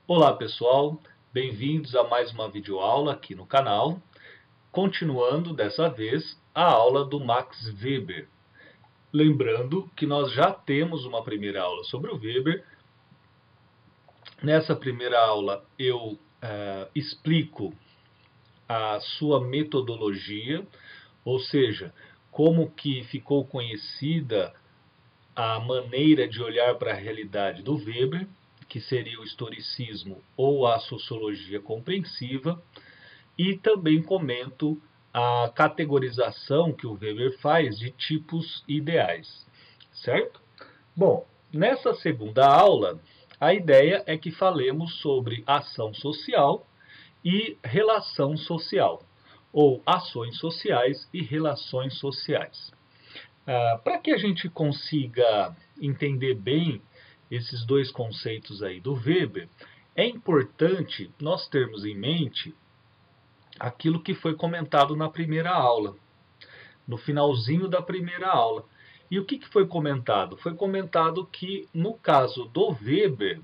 Olá pessoal, bem-vindos a mais uma videoaula aqui no canal, continuando dessa vez a aula do Max Weber. Lembrando que nós já temos uma primeira aula sobre o Weber. Nessa primeira aula eu explico a sua metodologia, ou seja, como que ficou conhecida a maneira de olhar para a realidade do Weber, que seria o historicismo ou a sociologia compreensiva, e também comento a categorização que o Weber faz de tipos ideais, certo? Bom, nessa segunda aula, a ideia é que falemos sobre ação social e relação social, ou ações sociais e relações sociais. Para que a gente consiga entender bem esses dois conceitos aí do Weber, é importante nós termos em mente aquilo que foi comentado na primeira aula, no finalzinho da primeira aula. E o que foi comentado? Foi comentado que, no caso do Weber,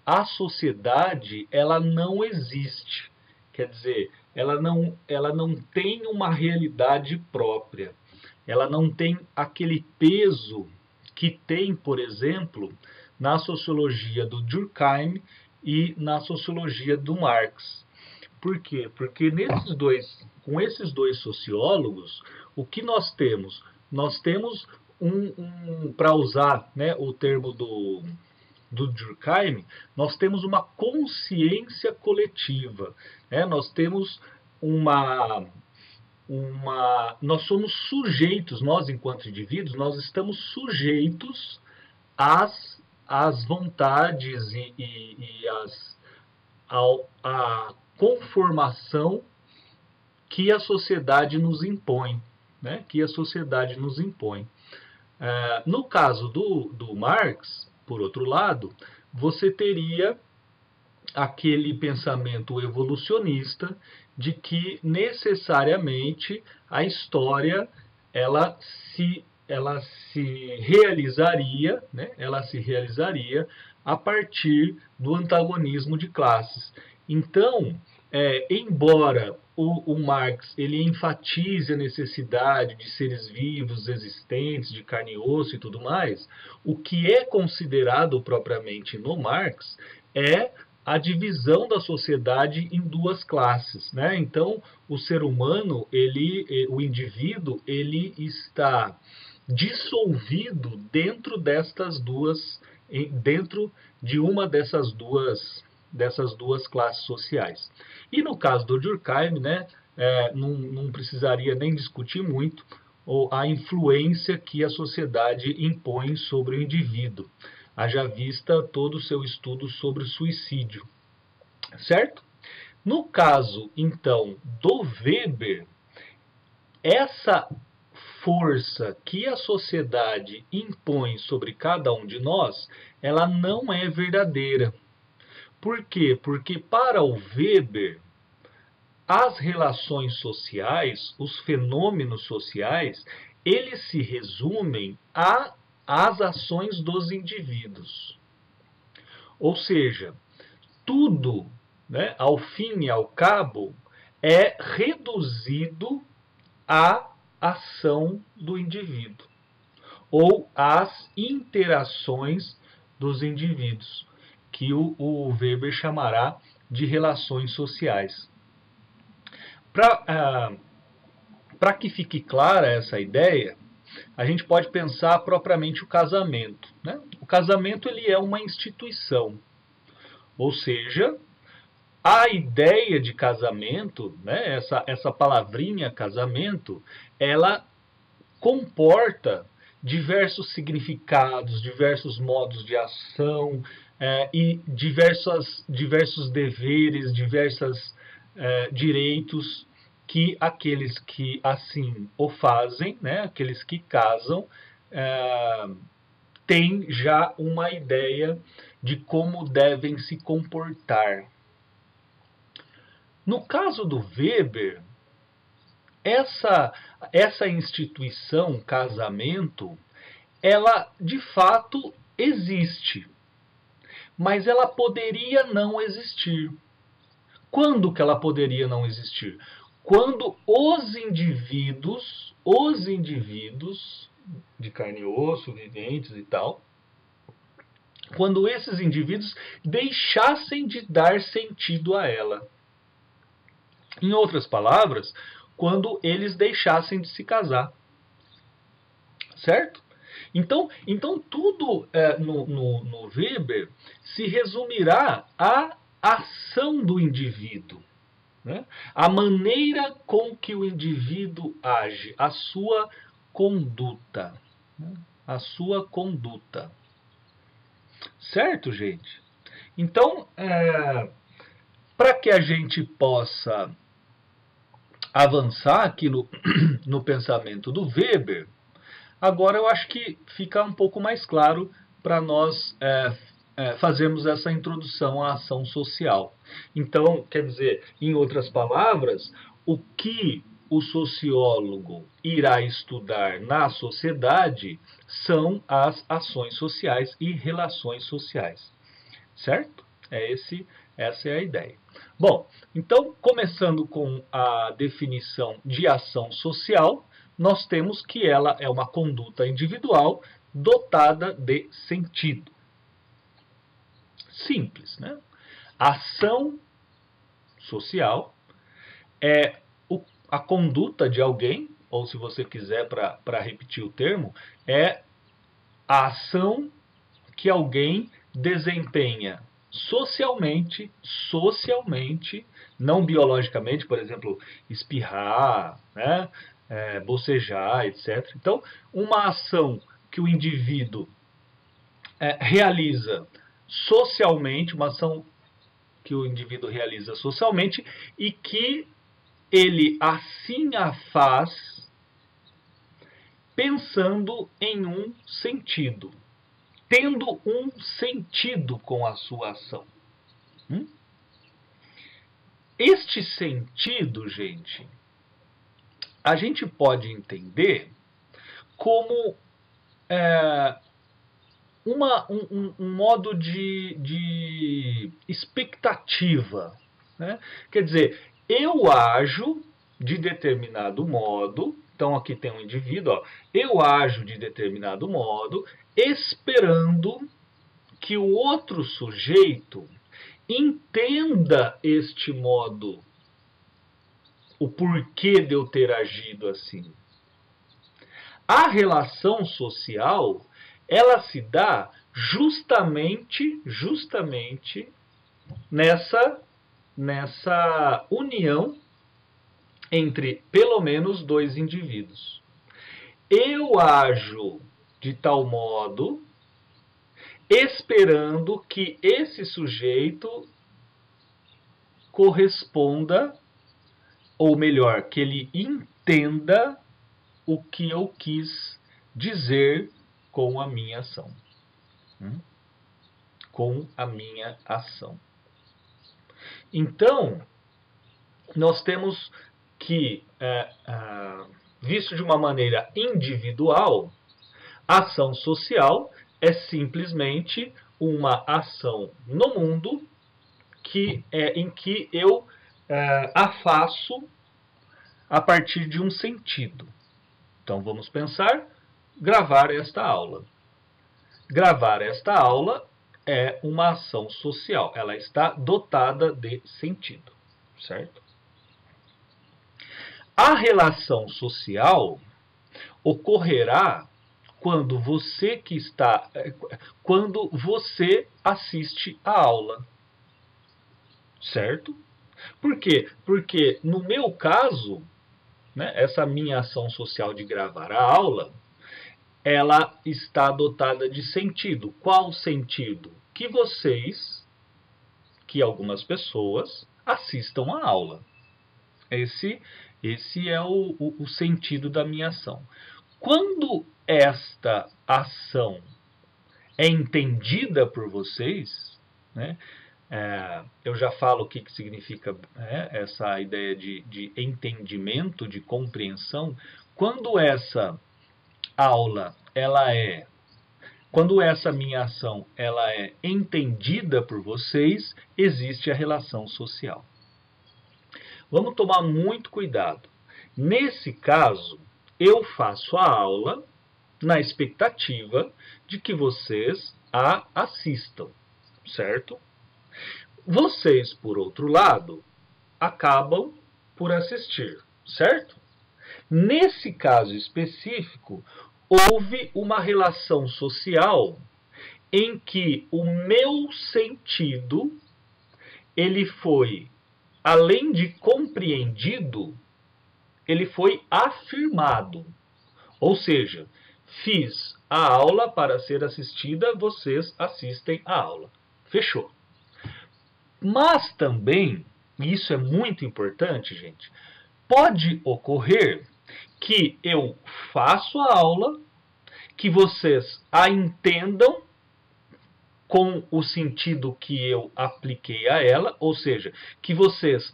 a sociedade ela não existe. Quer dizer, ela não tem uma realidade própria. Ela não tem aquele peso que tem, por exemplo, na sociologia do Durkheim e na sociologia do Marx. Por quê? Porque com esses dois sociólogos, o que nós temos? Nós temos para usar, né, o termo do Durkheim, nós temos uma consciência coletiva, né? Nós temos nós somos sujeitos, nós enquanto indivíduos, nós estamos sujeitos às vontades à conformação que a sociedade nos impõe, né? Que a sociedade nos impõe. No caso do Marx, por outro lado, você teria aquele pensamento evolucionista de que necessariamente a história ela se realizaria, né? Ela se realizaria a partir do antagonismo de classes. Então, embora o Marx ele enfatize a necessidade de seres vivos, existentes, de carne e osso e tudo mais, o que é considerado propriamente no Marx é a divisão da sociedade em duas classes, né? Então, o ser humano, o indivíduo, ele está dissolvido dentro dentro de uma dessas duas classes sociais. E no caso do Durkheim, né, não precisaria nem discutir muito a influência que a sociedade impõe sobre o indivíduo, haja vista todo o seu estudo sobre suicídio, certo? No caso, então, do Weber, essa força que a sociedade impõe sobre cada um de nós, ela não é verdadeira. Por quê? Porque para o Weber, as relações sociais, os fenômenos sociais, eles se resumem às ações dos indivíduos. Ou seja, tudo, né, ao fim e ao cabo, é reduzido à ação do indivíduo ou às interações dos indivíduos, que o Weber chamará de relações sociais. Para que fique clara essa ideia, a gente pode pensar propriamente o casamento, né? O casamento ele é uma instituição, ou seja, a ideia de casamento, né, essa palavrinha casamento, ela comporta diversos significados, diversos modos de ação e diversos deveres, diversos direitos que aqueles que assim o fazem, né, aqueles que casam, têm já uma ideia de como devem se comportar. No caso do Weber, essa instituição, casamento, ela de fato existe. mas ela poderia não existir. Quando que ela poderia não existir? Quando os indivíduos de carne e osso, viventes e tal, quando esses indivíduos deixassem de dar sentido a ela. Em outras palavras, quando eles deixassem de se casar. Certo? Então tudo no Weber se resumirá à ação do indivíduo. Né? A maneira com que o indivíduo age, a sua conduta. Né? A sua conduta. Certo, gente? Então, para que a gente possa avançar aqui no pensamento do Weber, agora eu acho que fica um pouco mais claro para nós fazermos essa introdução à ação social. Então, quer dizer, em outras palavras, o que o sociólogo irá estudar na sociedade são as ações sociais e relações sociais. Certo? Essa é a ideia. Bom, então, começando com a definição de ação social, nós temos que ela é uma conduta individual dotada de sentido. Simples, né? Ação social é a conduta de alguém, ou se você quiser, para repetir o termo, é a ação que alguém desempenha socialmente, não biologicamente, por exemplo, espirrar, né? Bocejar, etc. Então, uma ação que o indivíduo realiza socialmente, uma ação que o indivíduo realiza socialmente e que ele assim a faz pensando em um sentido, tendo um sentido com a sua ação. Este sentido, gente, a gente pode entender como um modo de expectativa. Né? Quer dizer, eu ajo de determinado modo, então aqui tem um indivíduo, ó, eu ajo de determinado modo, esperando que o outro sujeito entenda este modo, o porquê de eu ter agido assim. A relação social, ela se dá justamente nessa união entre pelo menos dois indivíduos. Eu ajo de tal modo, esperando que esse sujeito corresponda, ou melhor, que ele entenda o que eu quis dizer com a minha ação. Com a minha ação. Então, nós temos que, visto de uma maneira individual, ação social é simplesmente uma ação no mundo em que eu a faço a partir de um sentido. Então, vamos pensar, gravar esta aula. Gravar esta aula é uma ação social. Ela está dotada de sentido, certo? A relação social ocorrerá quando você assiste a aula, certo? Por quê? Porque no meu caso, né, essa minha ação social de gravar a aula, ela está dotada de sentido. Qual sentido? Que algumas pessoas assistam a aula. Esse é o sentido da minha ação. Quando esta ação é entendida por vocês, né, eu já falo o que significa essa ideia de entendimento, de compreensão. Quando essa aula ela é Quando essa minha ação ela é entendida por vocês, existe a relação social. Vamos tomar muito cuidado. Nesse caso, eu faço a aula na expectativa de que vocês a assistam, certo? Vocês, por outro lado, acabam por assistir, certo? Nesse caso específico, houve uma relação social em que o meu sentido ele foi, além de compreendido, ele foi afirmado. Ou seja, fiz a aula para ser assistida, vocês assistem a aula. Fechou. Mas também, e isso é muito importante, gente, pode ocorrer que eu faço a aula, que vocês a entendam com o sentido que eu apliquei a ela, ou seja, que vocês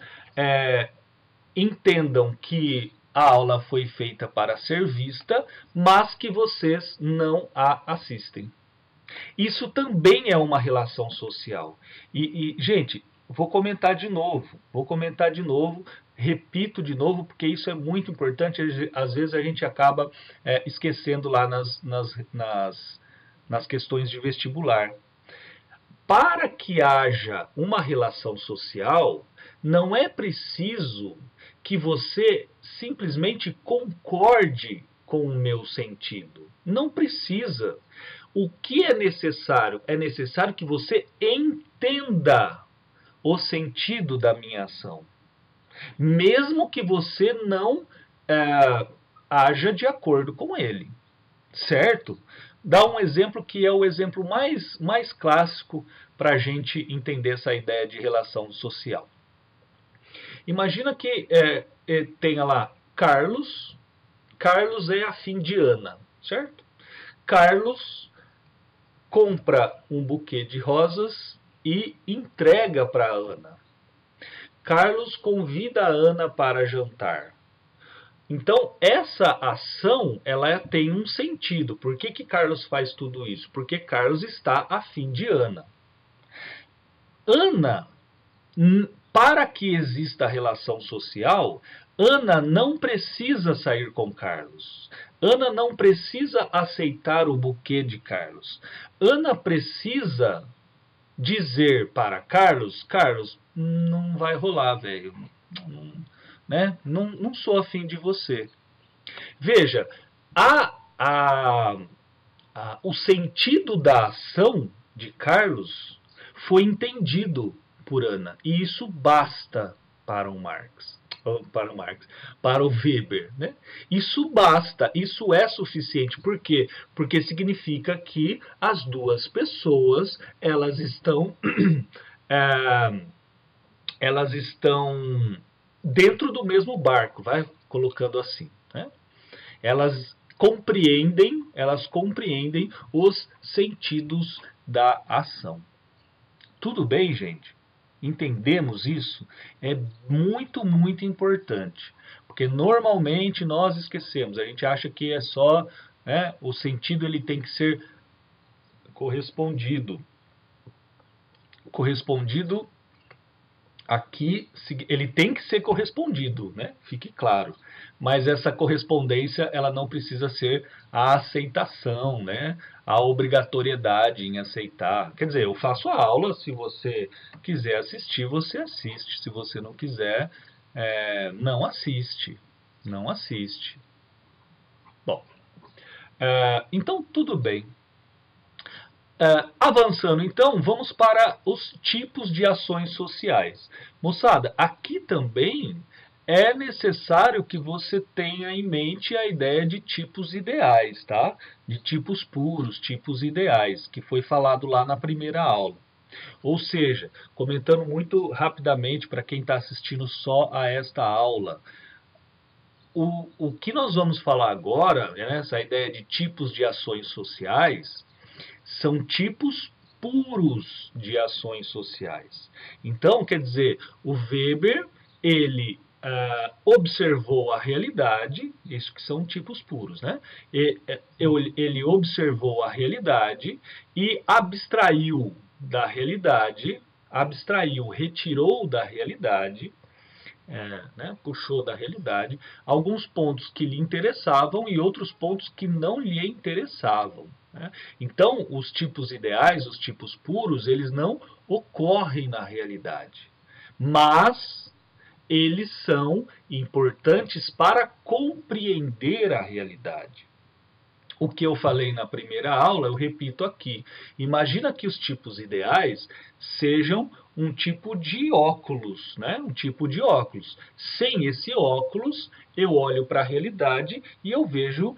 entendam que a aula foi feita para ser vista, mas que vocês não a assistem. Isso também é uma relação social. Gente, vou comentar de novo, repito de novo, porque isso é muito importante. Às vezes a gente acaba esquecendo lá nas questões de vestibular. Para que haja uma relação social, não é preciso que você simplesmente concorde com o meu sentido. Não precisa. O que é necessário? É necessário que você entenda o sentido da minha ação. Mesmo que você não haja de acordo com ele. Certo? Dá um exemplo que é o exemplo mais clássico para a gente entender essa ideia de relação social. Imagina que tenha lá Carlos. Carlos é afim de Ana, certo? Carlos compra um buquê de rosas e entrega para Ana. Carlos convida a Ana para jantar. Então, essa ação, ela tem um sentido. Por que Carlos faz tudo isso? Porque Carlos está afim de Ana. Ana, para que exista a relação social, Ana não precisa sair com Carlos. Ana não precisa aceitar o buquê de Carlos. Ana precisa dizer para Carlos, Carlos, não vai rolar, velho. Né? Não sou afim de você. Veja, o sentido da ação de Carlos foi entendido por Ana. E isso basta para o Weber. Né? Isso basta, isso é suficiente. Por quê? Porque significa que as duas pessoas elas estão dentro do mesmo barco, vai colocando assim. Né? Elas compreendem os sentidos da ação. Tudo bem, gente? Entendemos isso? É muito, muito importante. Porque normalmente nós esquecemos. A gente acha que é só o sentido ele tem que ser correspondido. Correspondido aqui, ele tem que ser correspondido, né? Fique claro. Mas essa correspondência, ela não precisa ser a aceitação, né? A obrigatoriedade em aceitar. Quer dizer, eu faço a aula, se você quiser assistir, você assiste. Se você não quiser, não assiste. Não assiste. Bom, então tudo bem. Avançando então, vamos para os tipos de ações sociais. Moçada, aqui também é necessário que você tenha em mente a ideia de tipos ideais, tá? De tipos puros, tipos ideais, que foi falado lá na primeira aula. Ou seja, comentando muito rapidamente para quem está assistindo só a esta aula, o que nós vamos falar agora, né, essa ideia de tipos de ações sociais, são tipos puros de ações sociais. Então, quer dizer, o Weber, ele observou a realidade, isso que são tipos puros, né? Ele observou a realidade e abstraiu da realidade, retirou da realidade, né, puxou da realidade alguns pontos que lhe interessavam e outros pontos que não lhe interessavam. Né? Então, os tipos ideais, os tipos puros, eles não ocorrem na realidade, mas eles são importantes para compreender a realidade. O que eu falei na primeira aula, eu repito aqui. Imagina que os tipos ideais sejam um tipo de óculos, né? Um tipo de óculos. Sem esse óculos, eu olho para a realidade e eu vejo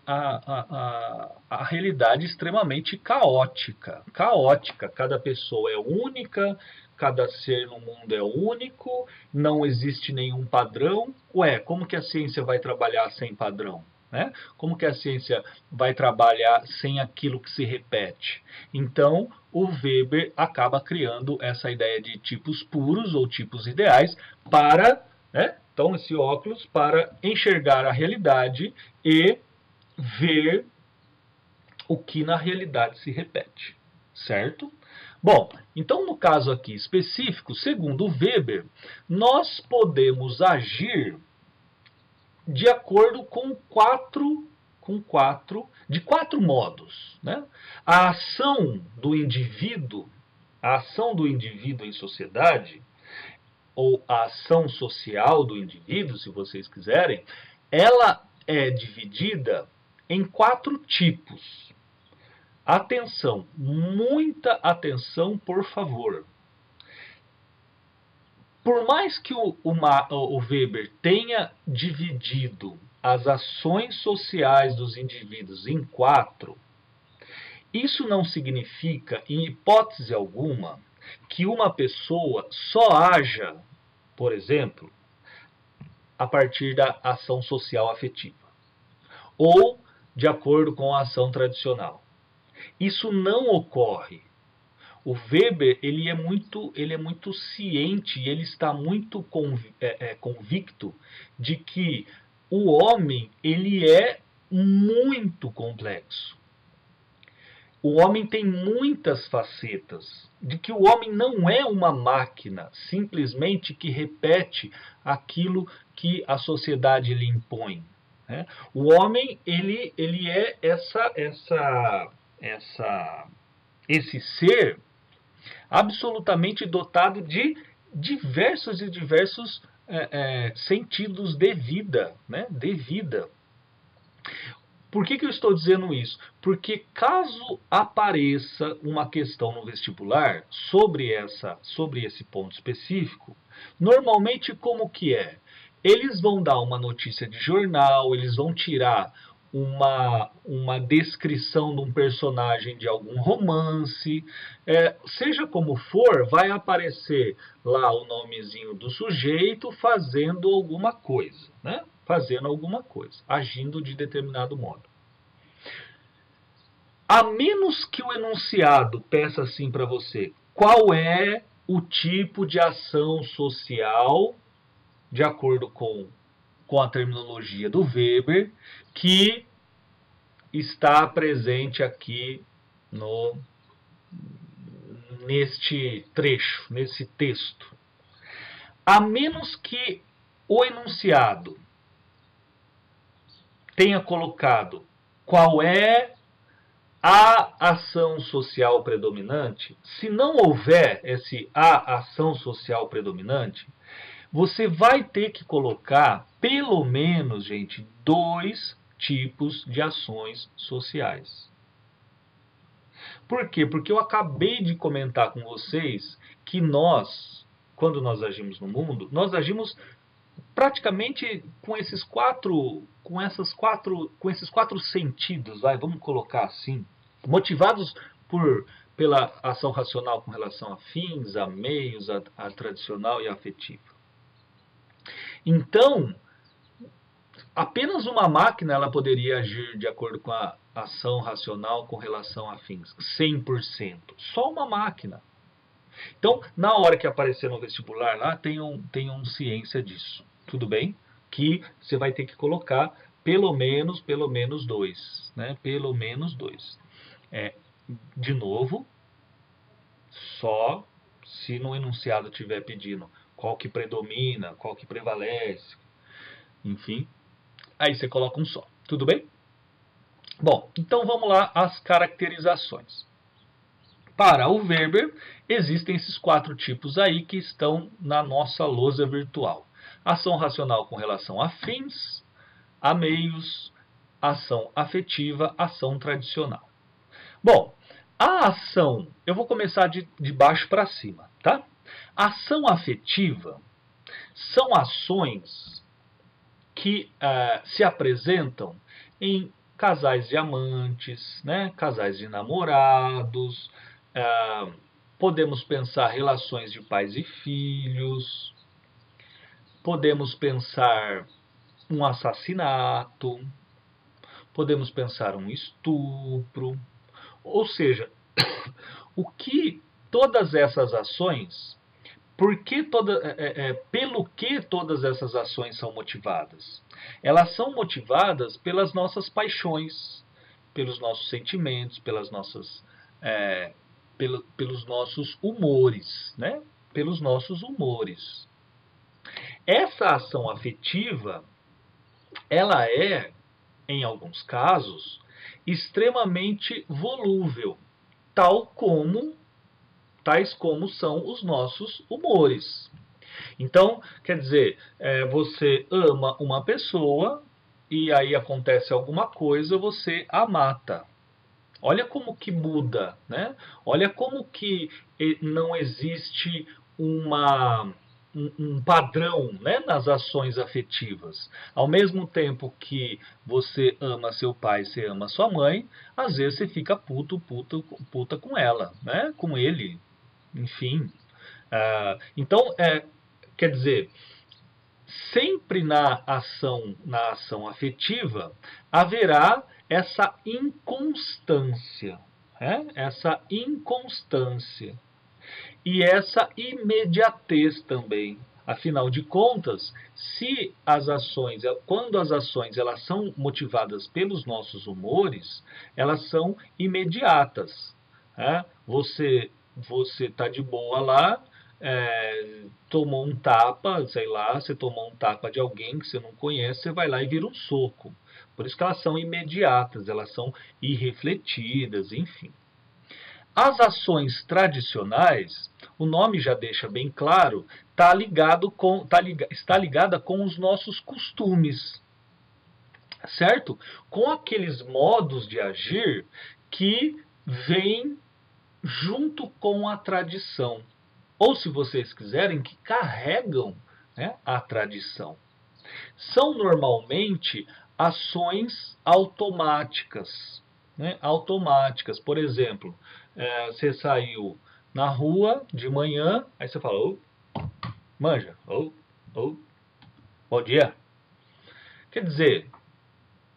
a realidade extremamente caótica. Caótica. Cada pessoa é única, cada ser no mundo é único, não existe nenhum padrão. Ué, como que a ciência vai trabalhar sem padrão? Né? Como que a ciência vai trabalhar sem aquilo que se repete? Então, o Weber acaba criando essa ideia de tipos puros ou tipos ideais para, né? Então, esse óculos para enxergar a realidade e ver o que na realidade se repete, certo? Bom, então no caso aqui específico, segundo Weber, nós podemos agir de acordo com quatro modos. Né? A ação do indivíduo em sociedade, ou a ação social do indivíduo, se vocês quiserem, ela é dividida em 4 tipos. Atenção, muita atenção, por favor. Por mais que o Weber tenha dividido as ações sociais dos indivíduos em 4, isso não significa, em hipótese alguma, que uma pessoa só haja, por exemplo, a partir da ação social afetiva, ou de acordo com a ação tradicional. Isso não ocorre. O Weber ele é muito ciente e ele está muito convicto de que o homem ele é muito complexo. O homem tem muitas facetas, de que o homem não é uma máquina simplesmente que repete aquilo que a sociedade lhe impõe. Né? O homem ele é esse ser absolutamente dotado de diversos sentidos de vida, né? De vida. Por que eu estou dizendo isso? Porque caso apareça uma questão no vestibular sobre esse ponto específico, normalmente como que é? Eles vão dar uma notícia de jornal, eles vão tirar uma descrição de um personagem de algum romance, seja como for, vai aparecer lá o nomezinho do sujeito fazendo alguma coisa, né? Fazendo alguma coisa, agindo de determinado modo. A menos que o enunciado peça assim para você, qual é o tipo de ação social, de acordo com a terminologia do Weber, que está presente aqui neste trecho, nesse texto. A menos que o enunciado tenha colocado qual é a ação social predominante, se não houver a ação social predominante, você vai ter que colocar, pelo menos, gente, 2 tipos de ações sociais. Por quê? Porque eu acabei de comentar com vocês que nós, quando nós agimos no mundo, nós agimos praticamente com esses quatro sentidos, vamos colocar assim, motivados pela ação racional com relação a fins, a meios, a tradicional e a afetiva. Então, apenas uma máquina ela poderia agir de acordo com a ação racional com relação a fins, 100%. Só uma máquina. Então, na hora que aparecer no vestibular lá, tenham ciência disso. tudo bem? Que você vai ter que colocar pelo menos 2, né? Pelo menos 2. De novo, só se no enunciado estiver pedindo qual que predomina, qual que prevalece, enfim, aí você coloca um só, tudo bem? Bom, então vamos lá às caracterizações. Para o Weber, existem esses 4 tipos aí que estão na nossa lousa virtual. Ação racional com relação a fins, a meios, ação afetiva, ação tradicional. Bom, a ação, eu vou começar de baixo para cima, tá? Ação afetiva são ações que se apresentam em casais de amantes, né? Casais de namorados, podemos pensar relações de pais e filhos, podemos pensar um assassinato, podemos pensar um estupro, ou seja, o que todas essas ações, pelo que todas essas ações são motivadas? Elas são motivadas pelas nossas paixões, pelos nossos sentimentos, pelos nossos humores, né? Pelos nossos humores. Essa ação afetiva, ela é, em alguns casos, extremamente volúvel, tais como são os nossos humores. Então, quer dizer, você ama uma pessoa e aí acontece alguma coisa, você a mata. Olha como que muda, né? Olha como que não existe um padrão, né, nas ações afetivas. Ao mesmo tempo que você ama seu pai, você ama sua mãe, às vezes você fica puta com ela, né? Com ele, enfim. Então, quer dizer, sempre na ação afetiva, haverá essa inconstância, né? Essa inconstância e essa imediatez também. Afinal de contas, quando as ações elas são motivadas pelos nossos humores, elas são imediatas. Né? Você está de boa lá, tomou um tapa, sei lá, você tomou um tapa de alguém que você não conhece, você vai lá e vira um soco. Por isso que elas são imediatas, elas são irrefletidas, enfim. As ações tradicionais, o nome já deixa bem claro, está ligada com os nossos costumes, certo? Com aqueles modos de agir que vêm junto com a tradição. Ou, se vocês quiserem, que carregam, né, a tradição. São normalmente ações automáticas. Né? Automáticas. Por exemplo, você saiu na rua de manhã, aí você fala, manja, bom dia. Quer dizer,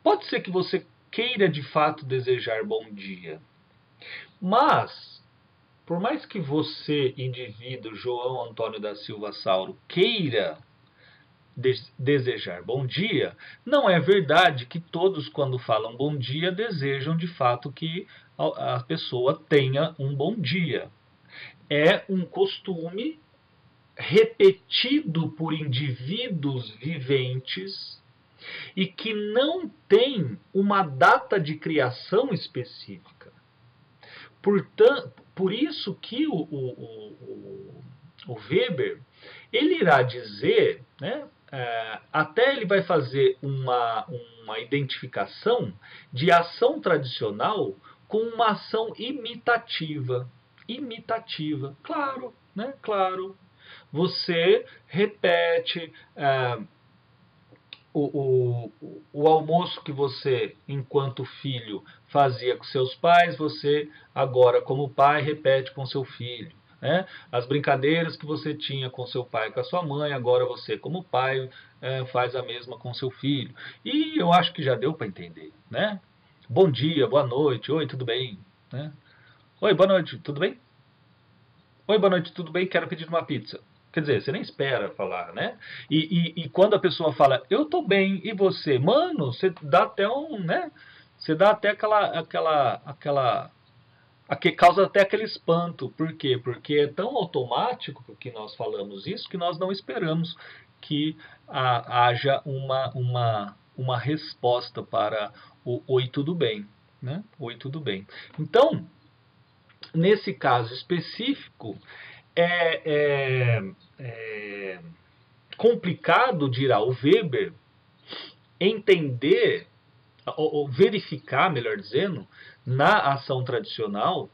pode ser que você queira de fato desejar bom dia, mas por mais que você, indivíduo João Antônio da Silva Sauro, queira desejar bom dia, não é verdade que todos, quando falam bom dia, desejam de fato que a pessoa tenha um bom dia. É um costume repetido por indivíduos viventes e que não tem uma data de criação específica. Por isso que o Weber ele irá dizer, né, até ele vai fazer uma identificação de ação tradicional com uma ação imitativa. Imitativa, claro, né? Claro. Você repete o almoço que você, enquanto filho, fazia com seus pais, você agora, como pai, repete com seu filho. Né? As brincadeiras que você tinha com seu pai e com a sua mãe, agora você, como pai, faz a mesma com seu filho. E eu acho que já deu para entender. Né? Bom dia, boa noite, oi, tudo bem? Né? Oi, boa noite, tudo bem? Oi, boa noite, tudo bem? Quero pedir uma pizza. Quer dizer, você nem espera falar, né? E quando a pessoa fala, eu tô bem, e você? Mano, você dá até um, né? Você dá até causa até aquele espanto. Por quê? Porque é tão automático que nós falamos isso que nós não esperamos que haja uma resposta para o oi, tudo bem, né? Oi, tudo bem. Então, nesse caso específico, é complicado, dirá o Weber, entender, ou verificar, melhor dizendo, na ação tradicional,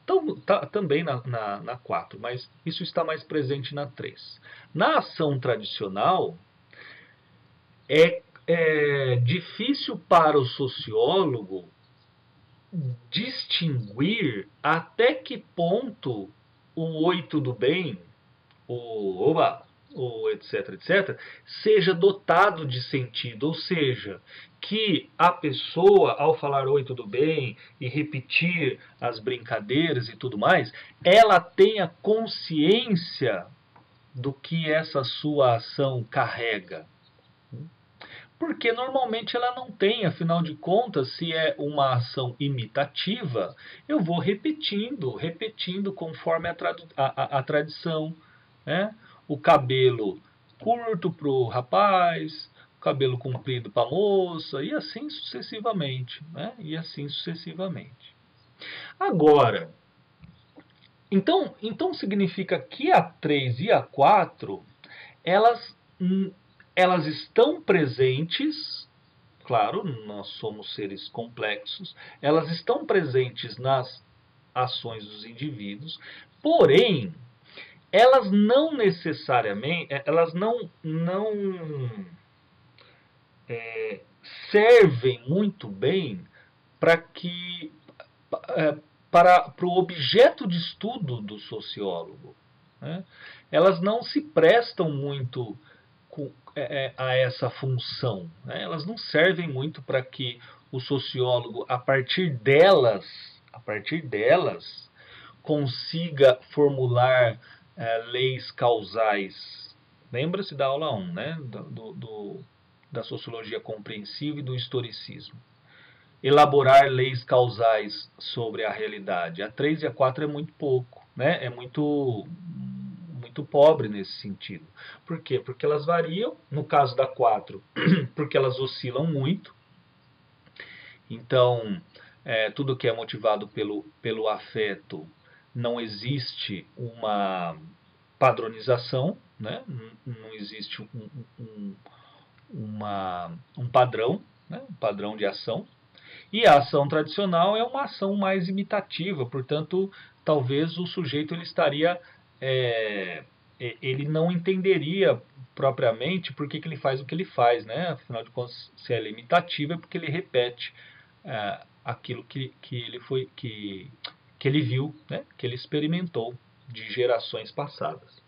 também na 4, mas isso está mais presente na 3. Na ação tradicional, é difícil para o sociólogo distinguir até que ponto o oi, tudo bem, o oba, o etc, etc, seja dotado de sentido, ou seja, que a pessoa, ao falar oi, tudo bem, e repetir as brincadeiras e tudo mais, ela tenha consciência do que essa sua ação carrega. Porque normalmente ela não tem, afinal de contas, se é uma ação imitativa, eu vou repetindo conforme a tradição, né? O cabelo curto para o rapaz, o cabelo comprido para a moça, e assim sucessivamente, né? E assim sucessivamente. Agora, então significa que a 3 e a 4, elas, elas estão presentes. Claro, nós somos seres complexos, elas estão presentes nas ações dos indivíduos, porém, elas não necessariamente, elas não servem muito bem para que para o objeto de estudo do sociólogo, né? Elas não se prestam muito a essa função, né? Elas não servem muito para que o sociólogo, a partir delas, consiga formular leis causais. Lembra-se da aula 1, né? Da sociologia compreensiva e do historicismo. Elaborar leis causais sobre a realidade. A 3 e a 4 é muito pouco, né? É muito pobre nesse sentido. Por quê? Porque elas variam. No caso da 4, porque elas oscilam muito. Então, tudo que é motivado pelo afeto, não existe uma padronização, né? Não existe um padrão, né? Um padrão de ação. E a ação tradicional é uma ação mais imitativa, portanto, talvez o sujeito ele não entenderia propriamente por que ele faz o que ele faz, né? Afinal de contas, se ela é imitativa é porque ele repete aquilo que ele viu, né? Que ele experimentou de gerações passadas.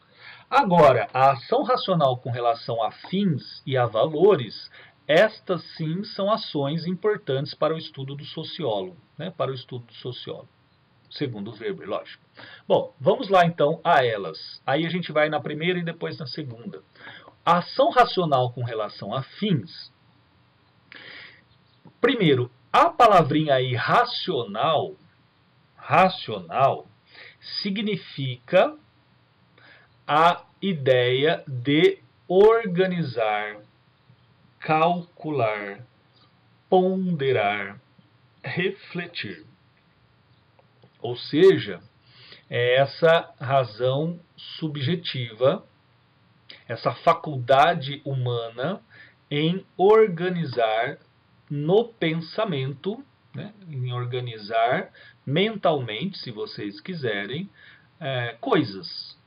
Agora, a ação racional com relação a fins e a valores, estas sim são ações importantes para o estudo do sociólogo, né? Para o estudo do sociólogo, segundo o Weber, lógico. Bom, vamos lá então a elas. Aí a gente vai na primeira e depois na segunda. A ação racional com relação a fins. Primeiro, a palavrinha aí racional significa a ideia de organizar, calcular, ponderar, refletir. Ou seja, é essa razão subjetiva, essa faculdade humana em organizar no pensamento, né, em organizar mentalmente, se vocês quiserem, coisas.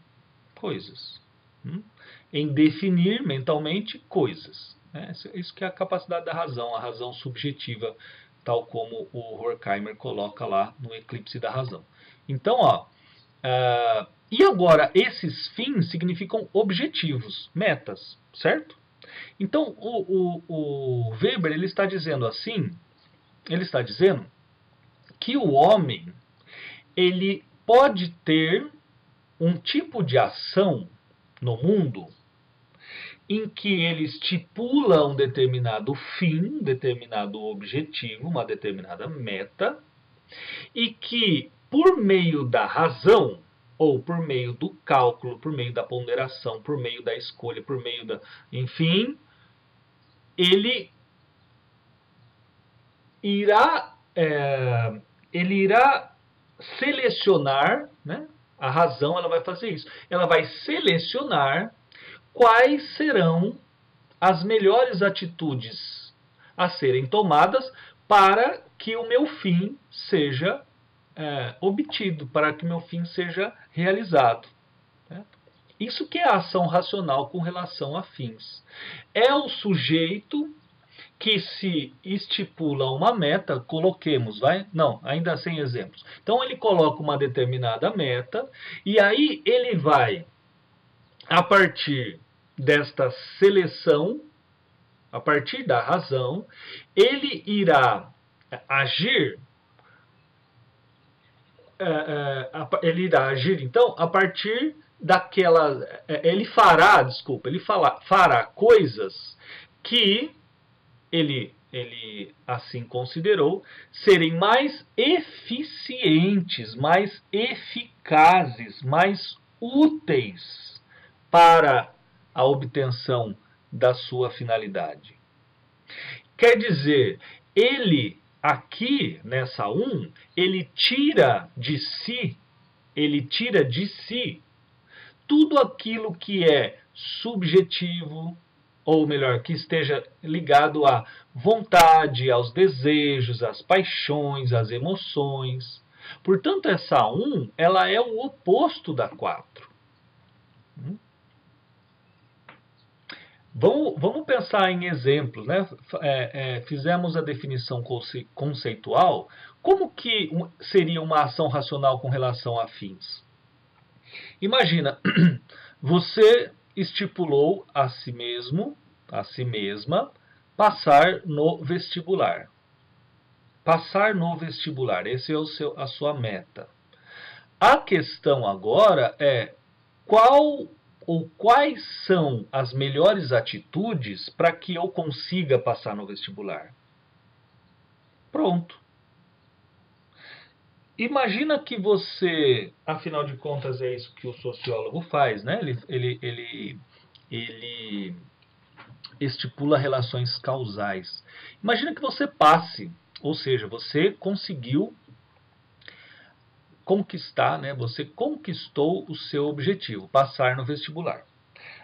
Em definir mentalmente coisas. Isso que é a capacidade da razão, a razão subjetiva, tal como o Horkheimer coloca lá no Eclipse da Razão. Então, e agora, esses fins significam objetivos, metas, certo? Então, o Weber ele está dizendo assim, ele está dizendo que o homem ele pode ter um tipo de ação no mundo em que ele estipula um determinado fim, um determinado objetivo, uma determinada meta, e que, por meio da razão, ou por meio do cálculo, por meio da ponderação, por meio da escolha, por meio da... enfim, ele irá selecionar, né? A razão ela vai fazer isso. Ela vai selecionar quais serão as melhores atitudes a serem tomadas para que o meu fim seja obtido, para que o meu fim seja realizado. Né? Isso que é a ação racional com relação a fins. É o sujeito que se estipula uma meta, coloquemos, vai? Não, ainda sem exemplos. Então ele coloca uma determinada meta e aí ele vai, a partir desta seleção, a partir da razão, ele irá agir, então, a partir daquela, ele fará coisas que ele assim considerou serem mais eficientes, mais eficazes, mais úteis para a obtenção da sua finalidade. Quer dizer, ele aqui nessa 1, ele tira de si tudo aquilo que é subjetivo, ou melhor, que esteja ligado à vontade, aos desejos, às paixões, às emoções. Portanto, essa 1, ela é o oposto da 4. Vamos pensar em exemplos, né? Fizemos a definição conceitual. Como que seria uma ação racional com relação a fins? Imagina, você estipulou a si mesmo, a si mesma, passar no vestibular. Passar no vestibular, esse é a sua meta. A questão agora é qual ou quais são as melhores atitudes para que eu consiga passar no vestibular? Pronto. Imagina que você, afinal de contas é isso que o sociólogo faz, né? Ele estipula relações causais. Imagina que você passe, ou seja, você conseguiu conquistar, né? Você conquistou o seu objetivo, passar no vestibular.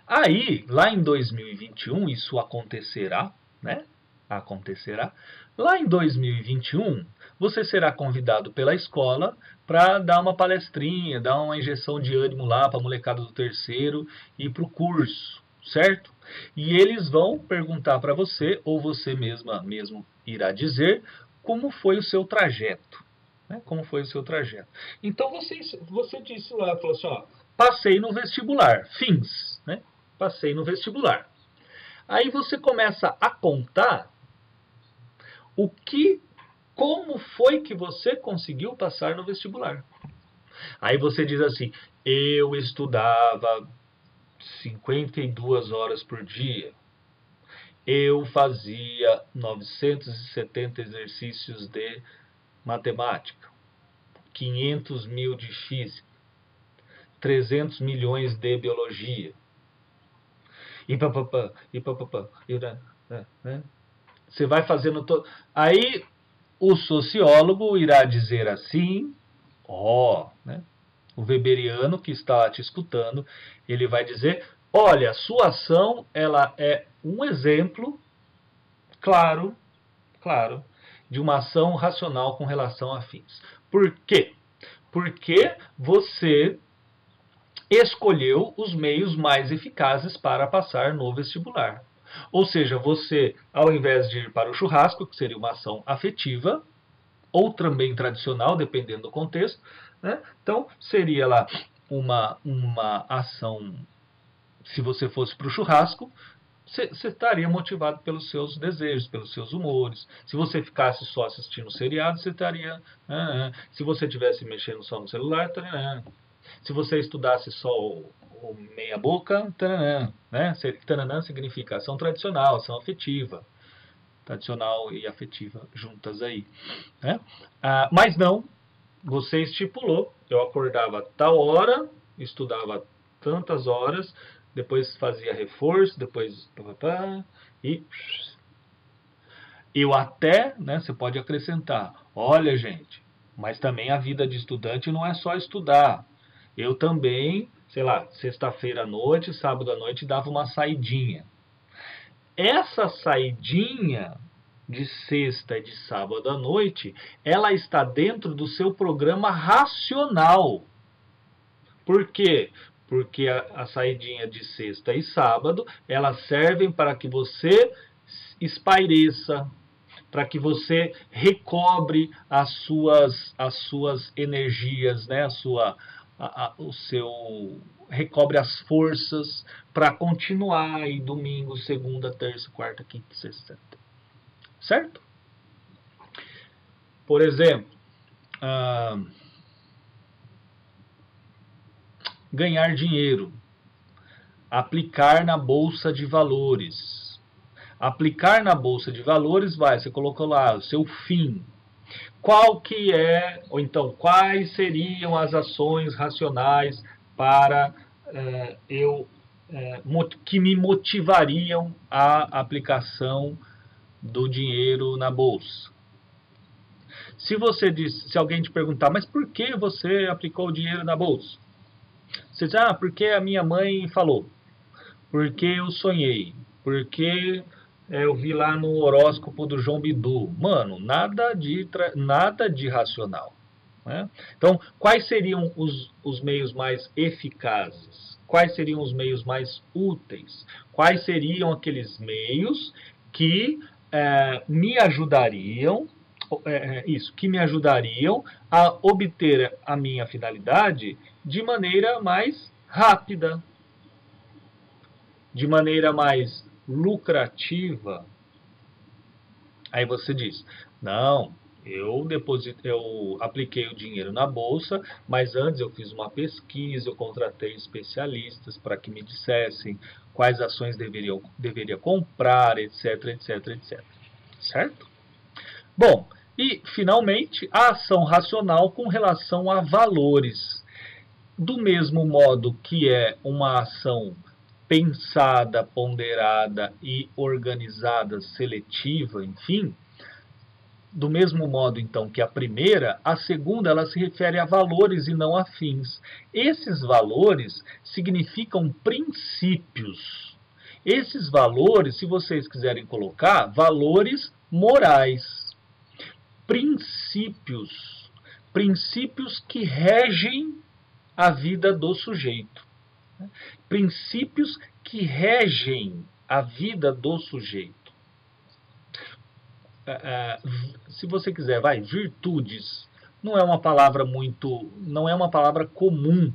Aí, lá em 2021, isso acontecerá, né? Acontecerá. Lá em 2021, você será convidado pela escola para dar uma palestrinha, dar uma injeção de ânimo lá para a molecada do terceiro e para o curso, certo? E eles vão perguntar para você, ou você mesmo irá dizer, como foi o seu trajeto. Né? Como foi o seu trajeto. Então você disse lá, falou assim, ó, passei no vestibular, fins, né? Passei no vestibular. Aí você começa a contar como foi que você conseguiu passar no vestibular. Aí você diz assim, eu estudava 52 horas por dia. Eu fazia 970 exercícios de matemática, 500 mil de física, 300 milhões de biologia. E papapá, e papapá. Né? Você vai fazendo todo. Aí o sociólogo irá dizer assim, né? O weberiano que está te escutando, ele vai dizer, olha, a sua ação ela é um exemplo claro, de uma ação racional com relação a fins. Por quê? Porque você escolheu os meios mais eficazes para passar no vestibular. Ou seja, você, ao invés de ir para o churrasco, que seria uma ação afetiva, ou também tradicional, dependendo do contexto, né? Então, seria lá uma ação, se você fosse para o churrasco, você estaria motivado pelos seus desejos, pelos seus humores. Se você ficasse só assistindo seriado, você estaria... Se você estivesse mexendo só no celular, estaria... Se você estudasse só o meia boca, tananã, né? Tananã significa ação tradicional, ação afetiva. Tradicional e afetiva juntas aí, né? Mas não, você estipulou, eu acordava tal hora, estudava tantas horas, depois fazia reforço, depois e eu até, né, você pode acrescentar, olha gente, mas também a vida de estudante não é só estudar. Eu também, sei lá, sexta-feira à noite, sábado à noite, dava uma saidinha. Essa saidinha de sexta e de sábado à noite, ela está dentro do seu programa racional. Por quê? Porque a saidinha de sexta e sábado, elas servem para que você espaireça, para que você recobre as suas energias, né? O seu recobre as forças para continuar aí domingo, segunda, terça, quarta, quinta, sexta, certo? Por exemplo, ganhar dinheiro, aplicar na bolsa de valores. Aplicar na bolsa de valores você colocou lá o seu fim. Qual que é, ou então, quais seriam as ações racionais para que me motivariam à aplicação do dinheiro na bolsa? Se alguém te perguntar, mas por que você aplicou o dinheiro na bolsa? Você diz, porque a minha mãe falou, porque eu sonhei, porque eu vi lá no horóscopo do João Bidu. Mano, nada de racional. Né? Então, quais seriam os meios mais eficazes? Quais seriam os meios mais úteis? Quais seriam aqueles meios que me ajudariam que me ajudariam a obter a minha finalidade de maneira mais rápida, de maneira mais lucrativa. Aí você diz, não, eu apliquei o dinheiro na bolsa, mas antes eu fiz uma pesquisa, eu contratei especialistas para que me dissessem quais ações deveria comprar, etc, etc, etc. Certo? Bom, e, finalmente, a ação racional com relação a valores. Do mesmo modo que é uma ação pensada, ponderada e organizada, seletiva, enfim, do mesmo modo, então, que a primeira, a segunda ela se refere a valores e não a fins. Esses valores significam princípios. Esses valores, se vocês quiserem colocar, valores morais. Princípios que regem a vida do sujeito. Princípios que regem a vida do sujeito. Se você quiser, virtudes. Não é uma palavra comum.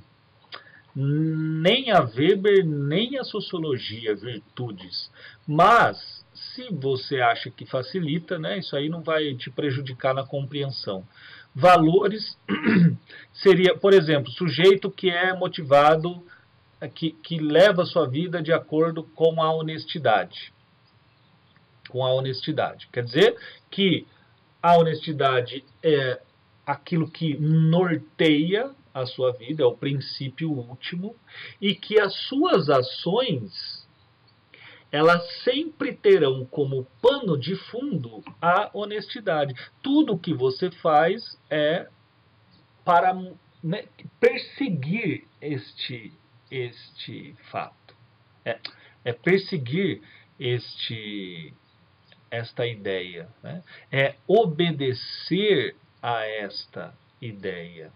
Nem a Weber, nem a sociologia, virtudes. Mas se você acha que facilita, né, isso aí não vai te prejudicar na compreensão. Valores seria, por exemplo, sujeito que é motivado, que leva a sua vida de acordo com a honestidade. Com a honestidade. Quer dizer que a honestidade é aquilo que norteia a sua vida, é o princípio último, e que as suas ações elas sempre terão como pano de fundo a honestidade. Tudo que você faz é para perseguir este fato. É perseguir esta ideia. Né? É obedecer a esta ideia.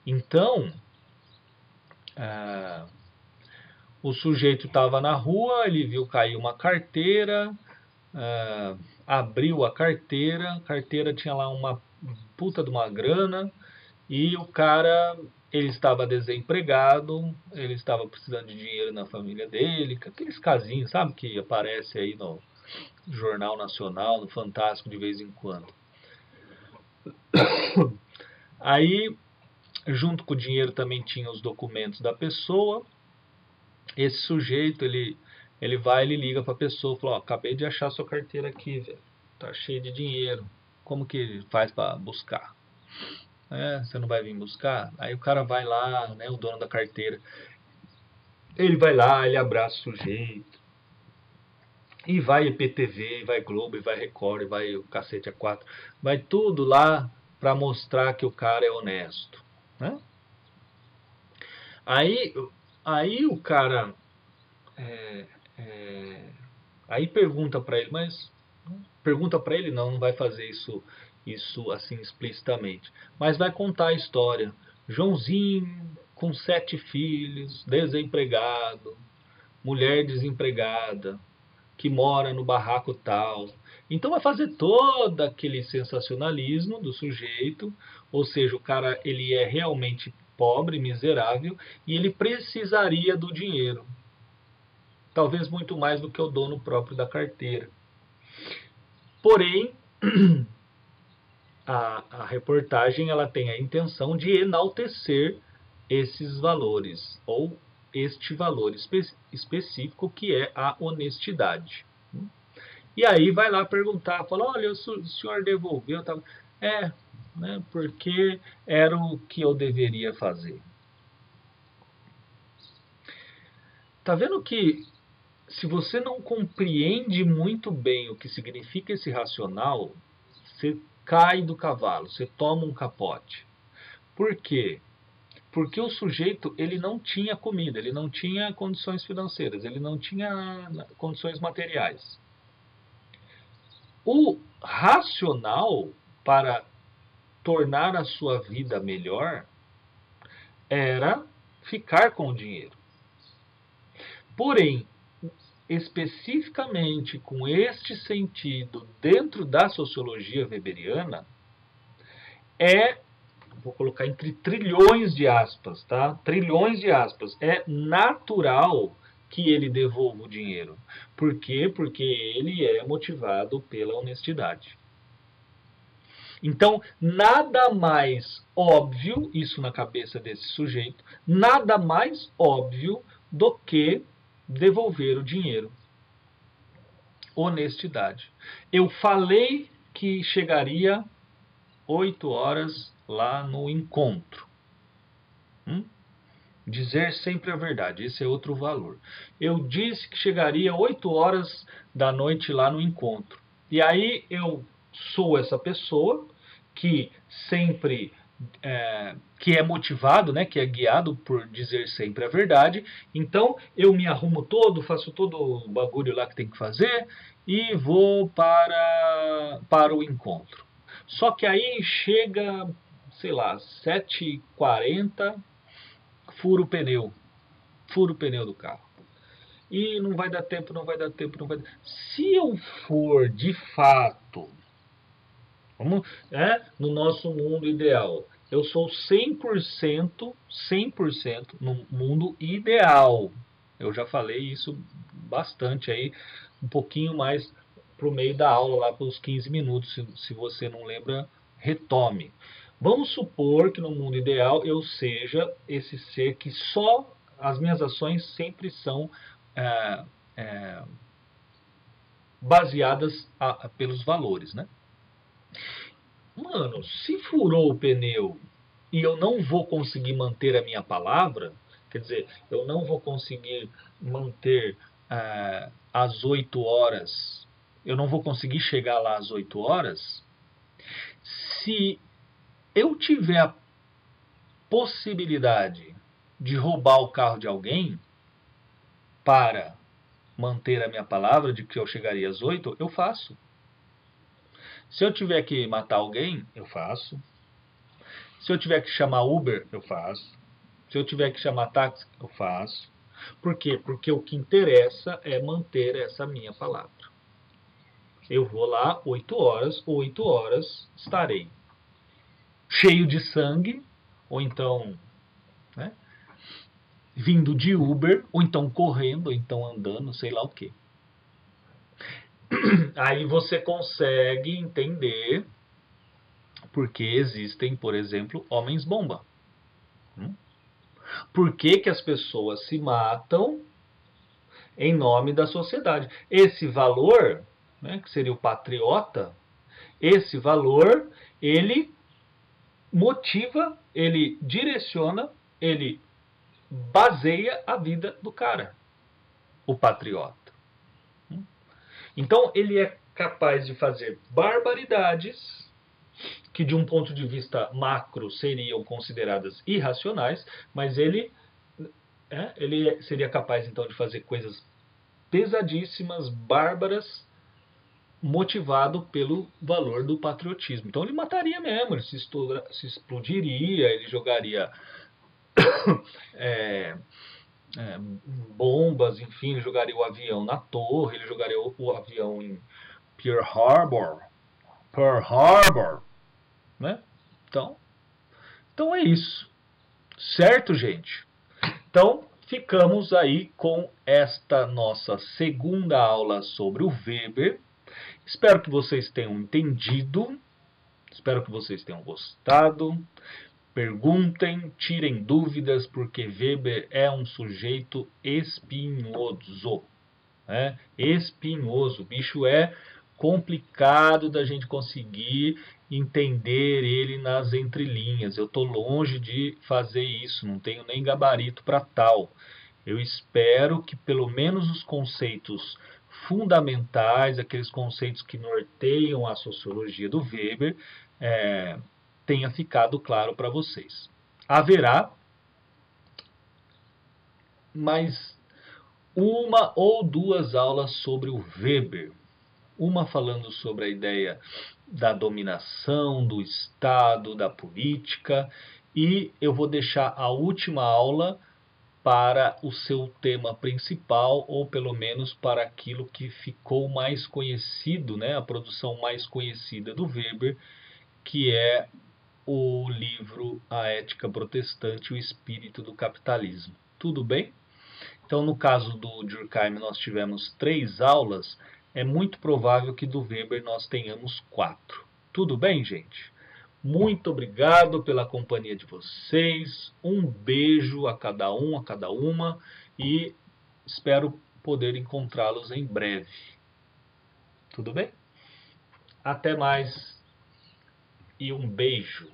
Então, o sujeito estava na rua, ele viu cair uma carteira, abriu a carteira tinha lá uma puta de uma grana, e o cara, ele estava desempregado, ele estava precisando de dinheiro na família dele, aqueles casinhos, sabe, que aparece aí no Jornal Nacional, no Fantástico de vez em quando. Aí Junto com o dinheiro também tinha os documentos da pessoa. Esse sujeito, ele vai, ele liga para a pessoa, fala, ó, acabei de achar sua carteira aqui, velho. Tá cheio de dinheiro. Como que faz para buscar? Você não vai vir buscar? Aí o cara vai lá, né, o dono da carteira. Ele vai lá, ele abraça o sujeito. E vai IPTV, e vai Globo, e vai Record, e vai o cacete A4. Vai tudo lá para mostrar que o cara é honesto, né? Aí, aí o cara é, é, aí pergunta para ele, mas pergunta para ele não vai fazer isso assim explicitamente, mas vai contar a história. Joãozinho com 7 filhos, desempregado, mulher desempregada, que mora no barraco tal. Então vai fazer todo aquele sensacionalismo do sujeito, ou seja, o cara ele é realmente pobre, miserável, e ele precisaria do dinheiro. Talvez muito mais do que o dono próprio da carteira. Porém, a reportagem ela tem a intenção de enaltecer esses valores, ou este valor específico que é a honestidade. E aí vai lá perguntar, fala, olha, o senhor devolveu, tá? Né, porque era o que eu deveria fazer. Tá vendo que se você não compreende muito bem o que significa esse racional, você cai do cavalo, você toma um capote. Por quê? Porque o sujeito ele não tinha comida, ele não tinha condições financeiras, ele não tinha condições materiais. O racional para tornar a sua vida melhor era ficar com o dinheiro. Porém, especificamente com este sentido dentro da sociologia weberiana, vou colocar entre trilhões de aspas, tá? Trilhões de aspas. É natural que ele devolva o dinheiro. Por quê? Porque ele é motivado pela honestidade. Então, nada mais óbvio, isso na cabeça desse sujeito, nada mais óbvio do que devolver o dinheiro. Honestidade. Eu falei que chegaria 8 horas lá no encontro. Dizer sempre a verdade, esse é outro valor. Eu disse que chegaria 8 horas da noite lá no encontro. E aí eu sou essa pessoa que sempre que é motivado, né, que é guiado por dizer sempre a verdade. Então eu me arrumo todo, faço todo o bagulho lá que tem que fazer e vou para o encontro. Só que aí chega, sei lá, 7h40, furo o pneu do carro. E não vai dar tempo, não vai dar tempo, não vai dar. Se eu for de fato, no nosso mundo ideal, eu sou 100%, 100% no mundo ideal. Eu já falei isso bastante aí, um pouquinho mais pro meio da aula, lá pelos 15 minutos, se você não lembra, retome. Vamos supor que no mundo ideal eu seja esse ser que só as minhas ações sempre são é, é, baseadas pelos valores, né? Mano, se furou o pneu e eu não vou conseguir manter a minha palavra, quer dizer, eu não vou conseguir manter às 8 horas, eu não vou conseguir chegar lá às 8 horas, se eu tiver a possibilidade de roubar o carro de alguém para manter a minha palavra de que eu chegaria às 8, eu faço. Se eu tiver que matar alguém, eu faço. Se eu tiver que chamar Uber, eu faço. Se eu tiver que chamar táxi, eu faço. Por quê? Porque o que interessa é manter essa minha palavra. Eu vou lá 8 horas estarei cheio de sangue, ou então, né, vindo de Uber, ou então correndo, ou então andando, sei lá o quê. Aí você consegue entender porque existem, por exemplo, homens-bomba. Por que que as pessoas se matam em nome da sociedade? Esse valor, né, que seria o patriota, esse valor, ele motiva, ele direciona, ele baseia a vida do cara, o patriota. Então ele é capaz de fazer barbaridades que de um ponto de vista macro seriam consideradas irracionais, mas ele seria capaz então de fazer coisas pesadíssimas, bárbaras, motivado pelo valor do patriotismo. Então ele mataria mesmo, ele se explodiria, ele jogaria é, bombas, enfim, ele jogaria o avião na torre, ele jogaria o avião em Pearl Harbor, né? Então é isso, certo, gente? Então ficamos aí com esta nossa segunda aula sobre o Weber. Espero que vocês tenham entendido, espero que vocês tenham gostado. Perguntem, tirem dúvidas, porque Weber é um sujeito espinhoso. Né? Espinhoso. O bicho é complicado da gente conseguir entender ele nas entrelinhas. Eu estou longe de fazer isso, não tenho nem gabarito para tal. Eu espero que pelo menos os conceitos fundamentais, aqueles conceitos que norteiam a sociologia do Weber, tenha ficado claro para vocês. Haverá mais uma ou duas aulas sobre o Weber. Uma falando sobre a ideia da dominação, do Estado, da política. E eu vou deixar a última aula para o seu tema principal, ou pelo menos para aquilo que ficou mais conhecido, né? A produção mais conhecida do Weber, que é o livro A Ética Protestante e o Espírito do Capitalismo. Tudo bem? Então, no caso do Durkheim, nós tivemos 3 aulas. É muito provável que do Weber nós tenhamos 4. Tudo bem, gente? Muito obrigado pela companhia de vocês. Um beijo a cada um, a cada uma. E espero poder encontrá-los em breve. Tudo bem? Até mais e um beijo.